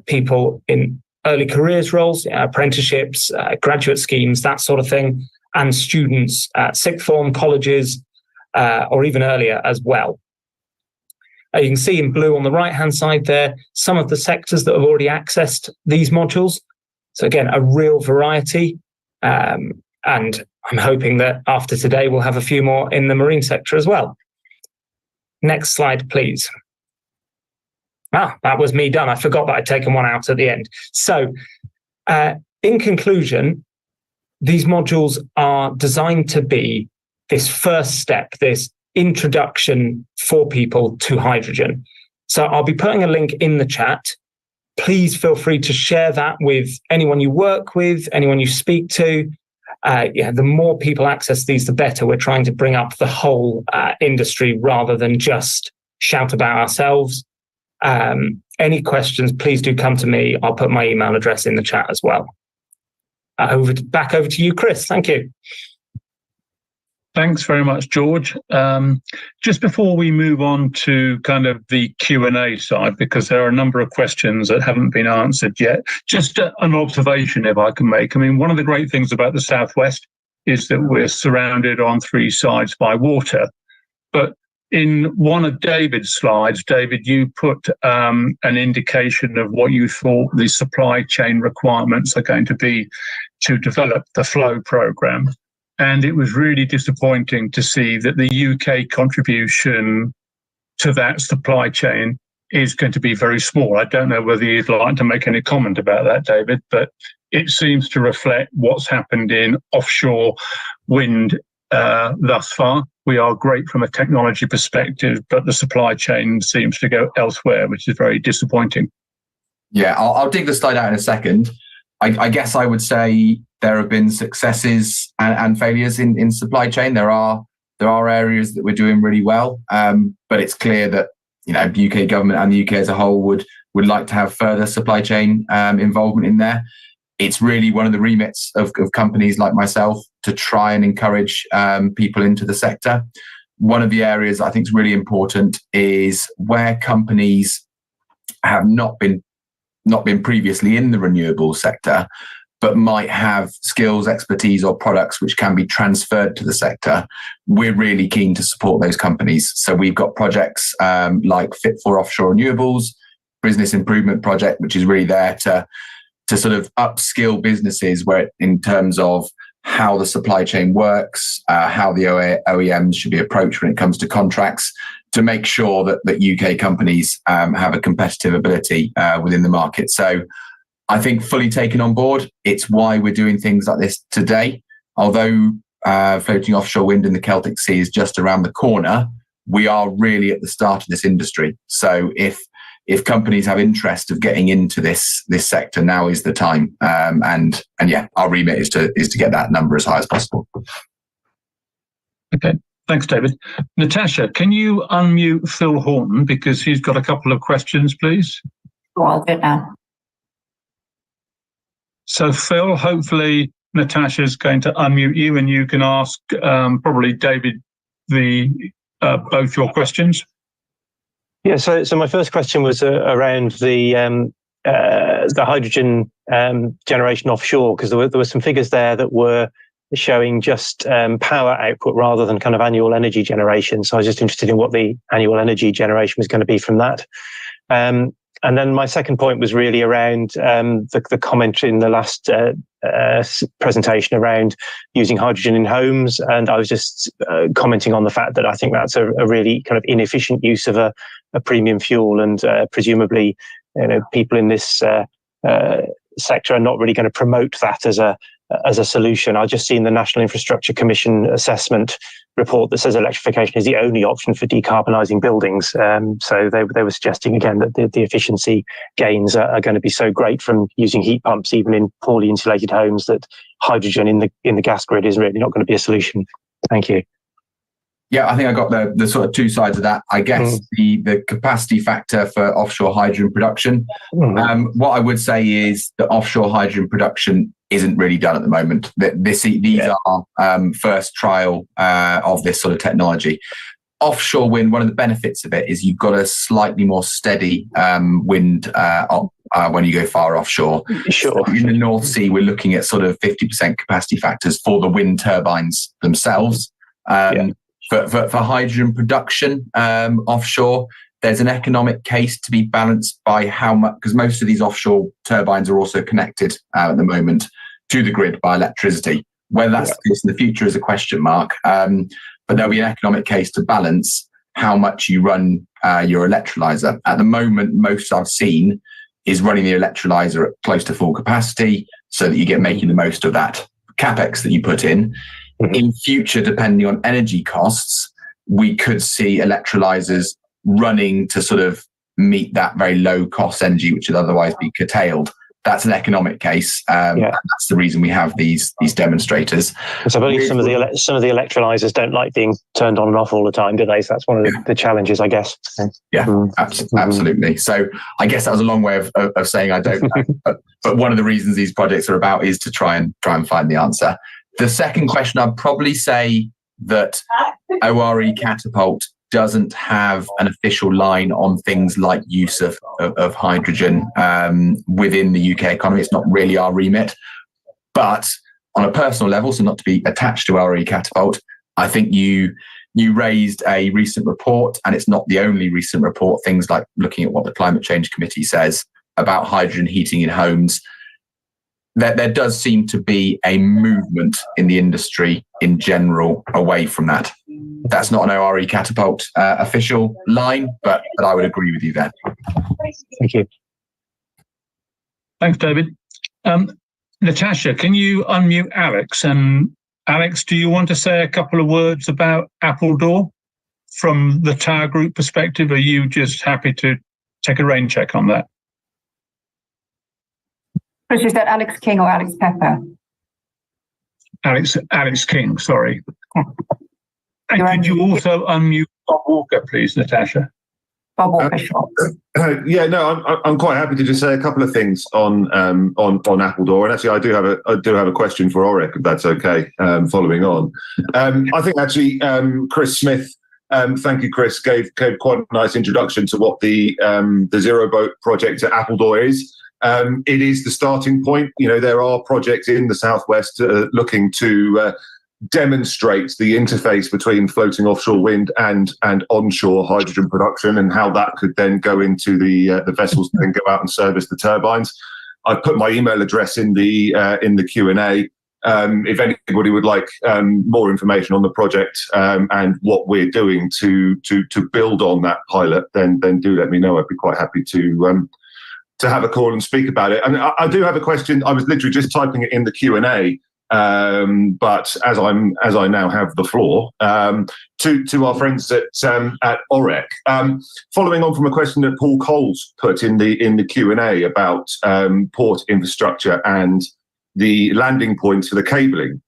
people in early careers roles, apprenticeships, graduate schemes, that sort of thing, and students at sixth form, colleges, or even earlier as well. You can see in blue on the right-hand side there, some of the sectors that have already accessed these modules. So again, a real variety. And I'm hoping that after today, we'll have a few more in the marine sector as well. Next slide, please. That was me done. I forgot that I'd taken one out at the end. So in conclusion, these modules are designed to be this first step, this introduction for people to hydrogen. So I'll be putting a link in the chat. Please feel free to share that with anyone you work with, anyone you speak to. The more people access these, the better. We're trying to bring up the whole industry rather than just shout about ourselves. Any questions, please do come to me. I'll put my email address in the chat as well. Back over to you, Chris. Thank you. Thanks very much, George. Just before we move on to kind of the Q&A side, because there are a number of questions that haven't been answered yet, just an observation if I can make. I mean, one of the great things about the Southwest is that we're surrounded on three sides by water. But in one of David's slides, David, you put an indication of what you thought the supply chain requirements are going to be to develop the FLOW program. And it was really disappointing to see that the UK contribution to that supply chain is going to be very small. I don't know whether you'd like to make any comment about that, David, but it seems to reflect what's happened in offshore wind thus far. We are great from a technology perspective, but the supply chain seems to go elsewhere, which is very disappointing. Yeah, I'll dig the slide out in a second. I guess I would say there have been successes and failures in supply chain. There are areas that we're doing really well, but it's clear that UK government and the UK as a whole would like to have further supply chain involvement in there. It's really one of the remits of companies like myself to try and encourage people into the sector. One of the areas I think is really important is where companies have not been previously in the renewable sector, but might have skills, expertise, or products which can be transferred to the sector. We're really keen to support those companies. So we've got projects like Fit for Offshore Renewables, Business Improvement Project, which is really there to sort of upskill businesses where in terms of how the supply chain works, how the OEMs should be approached when it comes to contracts, to make sure that UK companies have a competitive ability within the market. So I think fully taken on board. It's why we're doing things like this today. Although floating offshore wind in the Celtic Sea is just around the corner, we are really at the start of this industry. So if companies have interest of getting into this sector, now is the time. And yeah, our remit is to get that number as high as possible. Okay. Thanks, David. Natasha, can you unmute Phil Horton because he's got a couple of questions, please? Oh, I'll do it now. So, Phil, hopefully Natasha's going to unmute you and you can ask probably David both your questions. Yeah, so my first question was around the hydrogen generation offshore, because there were some figures there that were showing just power output rather than kind of annual energy generation. So I was just interested in what the annual energy generation was going to be from that. And then my second point was really around the comment in the last presentation around using hydrogen in homes. And I was just commenting on the fact that I think that's a really kind of inefficient use of a premium fuel, and presumably, people in this sector are not really going to promote that as a solution. I've just seen the National Infrastructure Commission assessment report that says electrification is the only option for decarbonising buildings. So they were suggesting again that the efficiency gains are going to be so great from using heat pumps, even in poorly insulated homes, that hydrogen in the gas grid is really not going to be a solution. Thank you. Yeah, I think I got the sort of two sides of that. I guess the capacity factor for offshore hydrogen production. What I would say is that offshore hydrogen production isn't really done at the moment. These are first trial of this sort of technology. Offshore wind, one of the benefits of it is you've got a slightly more steady wind when you go far offshore. Sure. So in the North Sea, we're looking at sort of 50% capacity factors for the wind turbines themselves. For hydrogen production offshore, there's an economic case to be balanced by how much, because most of these offshore turbines are also connected at the moment to the grid by electricity. Whether that's the case in the future is a question mark. But there'll be an economic case to balance how much you run your electrolyzer. At the moment, most I've seen is running the electrolyzer at close to full capacity so that you get making the most of that capex that you put in. In future, depending on energy costs, we could see electrolyzers running to sort of meet that very low cost energy, which would otherwise be curtailed. That's an economic case. And that's the reason we have these demonstrators. So I believe some of the electrolyzers don't like being turned on and off all the time, do they? So that's one of the challenges, I guess. Absolutely. So I guess that was a long way of saying I don't know. But one of the reasons these projects are about is to try and find the answer. The second question, I'd probably say that ORE Catapult doesn't have an official line on things like use of hydrogen within the UK economy. It's not really our remit. But on a personal level, so not to be attached to ORE Catapult, I think you raised a recent report, and it's not the only recent report, things like looking at what the Climate Change Committee says about hydrogen heating in homes. There does seem to be a movement in the industry in general away from that. That's not an ORE Catapult official line, but I would agree with you there. Thank you. Thanks, David. Natasha, can you unmute Alex? And Alex, do you want to say a couple of words about Appledore from the Tower Group perspective? Are you just happy to take a rain check on that? Chris, is that Alex King or Alex Pepper? Alex King, sorry. And could you also unmute Bob Walker, please, Natasha? Bob Walker, sure. I'm quite happy to just say a couple of things on Appledore, and actually I do have a question for Oric, if that's okay. Following on, I think actually Chris Smith, thank you, Chris, gave quite a nice introduction to what the Zero Boat project at Appledore is. It is the starting point. You know, there are projects in the southwest looking to demonstrate the interface between floating offshore wind and onshore hydrogen production, and how that could then go into the vessels that then go out and service the turbines. I've put my email address in the Q&A. If anybody would like more information on the project and what we're doing to build on that pilot, then do let me know. I'd be quite happy to have a call and speak about it. And I do have a question. I was literally just typing it in the Q&A, but as I now have the floor, to our friends at OREC, following on from a question that Paul Coles put in the Q&A about port infrastructure and the landing points for the cabling.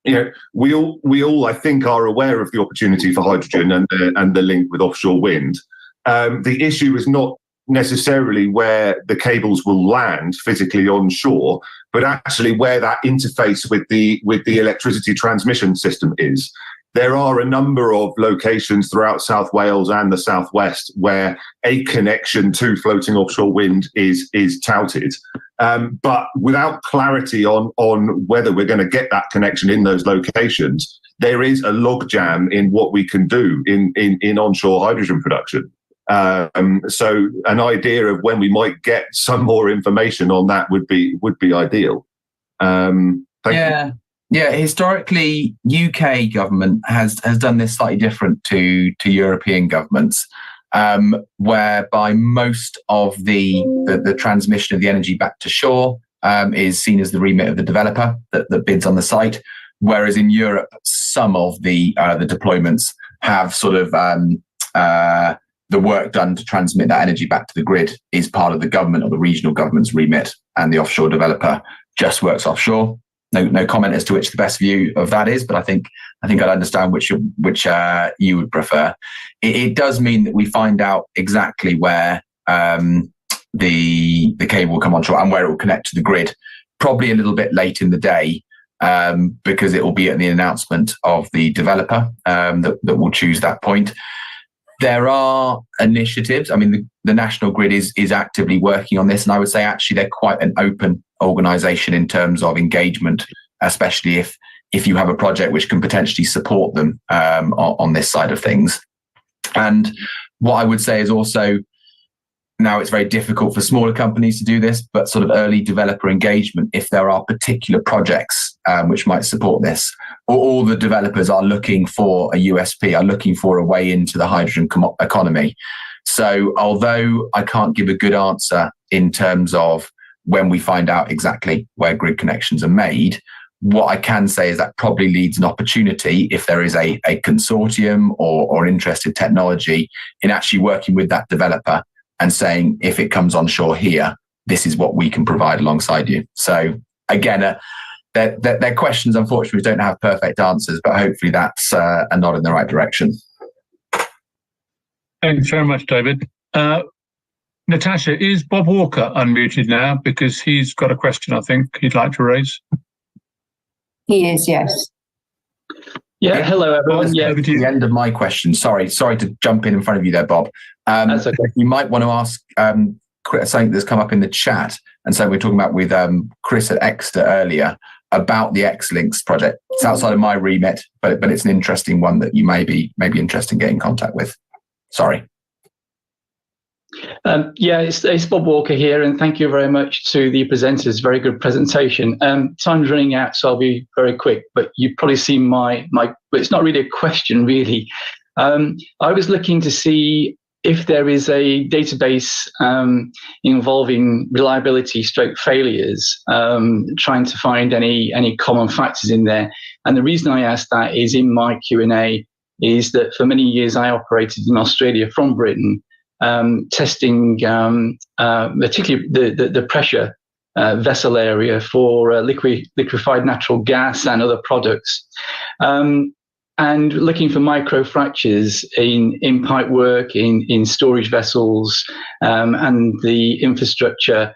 You know, we all I think are aware of the opportunity for hydrogen and the link with offshore wind. The issue is not necessarily where the cables will land physically onshore, but actually where that interface with the electricity transmission system is. There are a number of locations throughout South Wales and the southwest where a connection to floating offshore wind is touted, but without clarity on whether we're going to get that connection in those locations, there is a logjam in what we can do in onshore hydrogen production. So an idea of when we might get some more information on that would be ideal. Thank you. Yeah. Historically, UK government has done this slightly different to European governments, whereby most of the transmission of the energy back to shore is seen as the remit of the developer that bids on the site. Whereas in Europe, some of the deployments have sort of the work done to transmit that energy back to the grid is part of the government or the regional government's remit, and the offshore developer just works offshore. No comment as to which the best view of that is, but I think I'd understand which you would prefer. It does mean that we find out exactly where the cable will come onshore and where it will connect to the grid, probably a little bit late in the day, because it will be at the announcement of the developer that will choose that point. There are initiatives. I mean, the National Grid is actively working on this, and I would say actually they're quite an open organisation in terms of engagement, especially if you have a project which can potentially support them on this side of things. And what I would say is also, now it's very difficult for smaller companies to do this, but sort of early developer engagement, if there are particular projects which might support this, or all the developers are looking for a USP, are looking for a way into the hydrogen economy. So although I can't give a good answer in terms of when we find out exactly where grid connections are made, what I can say is that probably leads an opportunity if there is a consortium or interested technology in actually working with that developer and saying, if it comes onshore here, this is what we can provide alongside you. So again, their questions, unfortunately, don't have perfect answers, but hopefully that's a nod in the right direction. Thanks very much, David. Natasha, is Bob Walker unmuted now? Because he's got a question, I think, he'd like to raise. He is, yes. Yeah, hello everyone. Yeah, over to the end of my question. Sorry to jump in front of you there, Bob. That's okay. You might want to ask something that's come up in the chat, and so we're talking about with Chris at Exeter earlier about the X-Links project. It's outside of my remit, but it's an interesting one that you may be interested in getting in contact with. Sorry. Yeah, it's Bob Walker here, and thank you very much to the presenters. Very good presentation. Time's running out, so I'll be very quick. But you've probably seen my. But it's not really a question, really. I was looking to see if there is a database involving reliability stroke failures, trying to find any common factors in there. And the reason I asked that is in my Q&A is that for many years I operated in Australia from Britain, testing particularly the pressure vessel area for liquefied natural gas and other products, and looking for micro fractures in pipe work, in storage vessels, and the infrastructure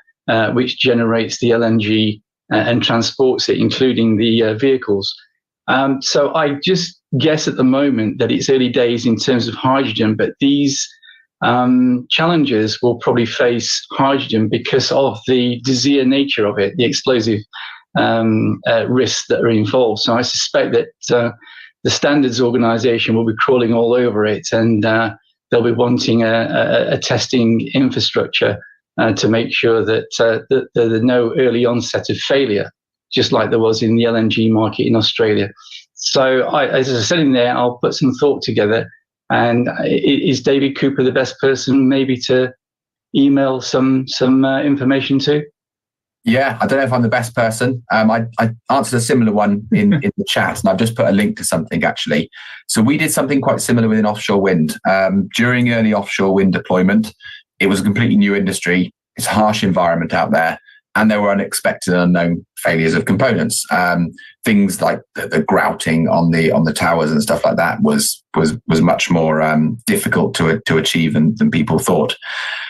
which generates the LNG and transports it, including the vehicles. So I just guess at the moment that it's early days in terms of hydrogen, but these challenges will probably face hydrogen because of the desire nature of it, the explosive risks that are involved. So I suspect that the standards organisation will be crawling all over it, and they'll be wanting a testing infrastructure to make sure that there's no early onset of failure, just like there was in the LNG market in Australia. So as I said in there, I'll put some thought together. And is David Cooper the best person maybe to email some information to? Yeah, I don't know if I'm the best person. I answered a similar one in the chat, and I've just put a link to something actually. So we did something quite similar within offshore wind. During early offshore wind deployment, it was a completely new industry. It's a harsh environment out there, and there were unexpected and unknown failures of components. Things like the grouting on the towers and stuff like that was much more difficult to achieve than people thought.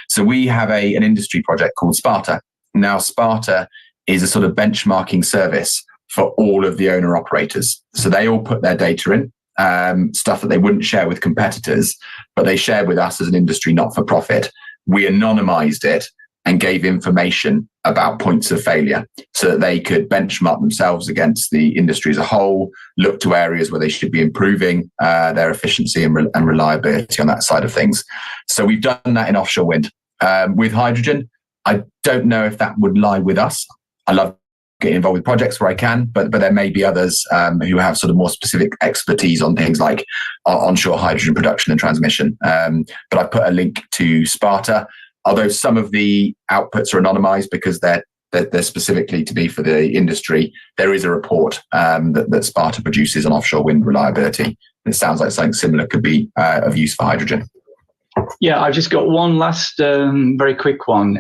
So we have an industry project called Sparta. Now, Sparta is a sort of benchmarking service for all of the owner operators. So they all put their data in, stuff that they wouldn't share with competitors, but they shared with us as an industry not-for-profit. We anonymized it and gave information about points of failure so that they could benchmark themselves against the industry as a whole, look to areas where they should be improving their efficiency and reliability on that side of things. So we've done that in offshore wind. With hydrogen, I don't know if that would lie with us. I love getting involved with projects where I can, but there may be others who have sort of more specific expertise on things like onshore hydrogen production and transmission. But I put a link to Sparta. Although some of the outputs are anonymized because they're they're specifically to be for the industry. There is a report that Sparta produces on offshore wind reliability. It sounds like something similar could be of use for hydrogen. Yeah, I've just got one last very quick one.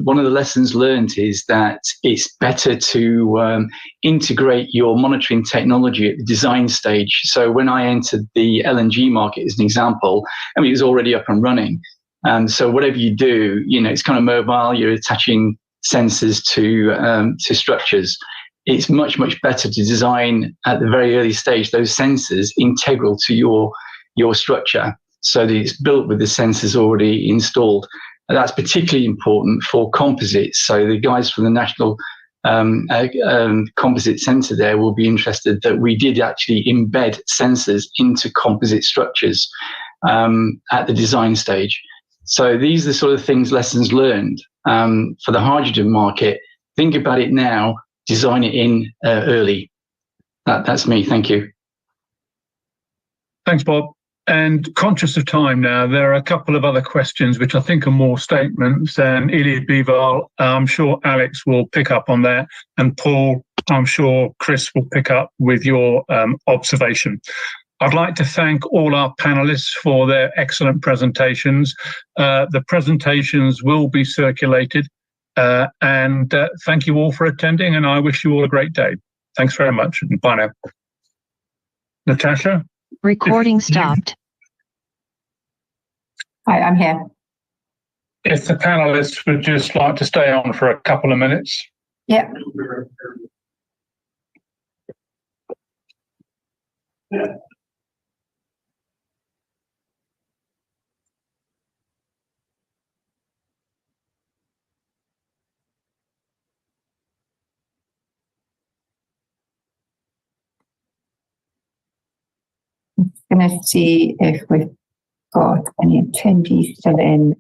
One of the lessons learned is that it's better to integrate your monitoring technology at the design stage. So when I entered the LNG market, as an example, I mean, it was already up and running. And so whatever you do, it's kind of mobile. You're attaching sensors to structures. It's much, much better to design at the very early stage those sensors integral to your structure, so that it's built with the sensors already installed. And that's particularly important for composites. So the guys from the National Composite Centre there will be interested that we did actually embed sensors into composite structures at the design stage. So these are the sort of things, lessons learned for the hydrogen market. Think about it now, design it in early. That's me. Thank you. Thanks, Bob. And conscious of time now, there are a couple of other questions which I think are more statements, and Iliad Bival, I'm sure Alex will pick up on that, and Paul, I'm sure Chris will pick up with your observation. I'd like to thank all our panelists for their excellent presentations. The presentations will be circulated, and thank you all for attending, and I wish you all a great day. Thanks very much, and bye now. Natasha? Recording stopped. Hi, I'm here. If the panelists would just like to stay on for a couple of minutes. Yeah. I'm going to see if we've got any attendees still in.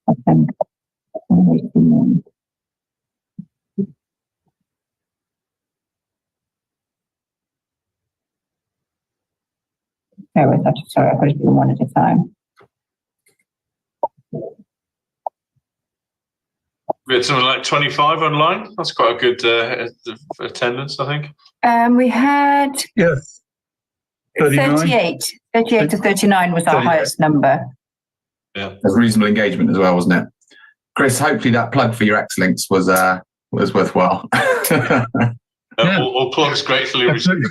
I think sorry, I've got to do one at a time. We had something like 25 online. That's quite a good attendance, I think. We had 38 to 39 was our highest number. Yeah, there's reasonable engagement as well, wasn't it? Chris, hopefully that plug for your X-Links was worthwhile. All plugs gratefully received.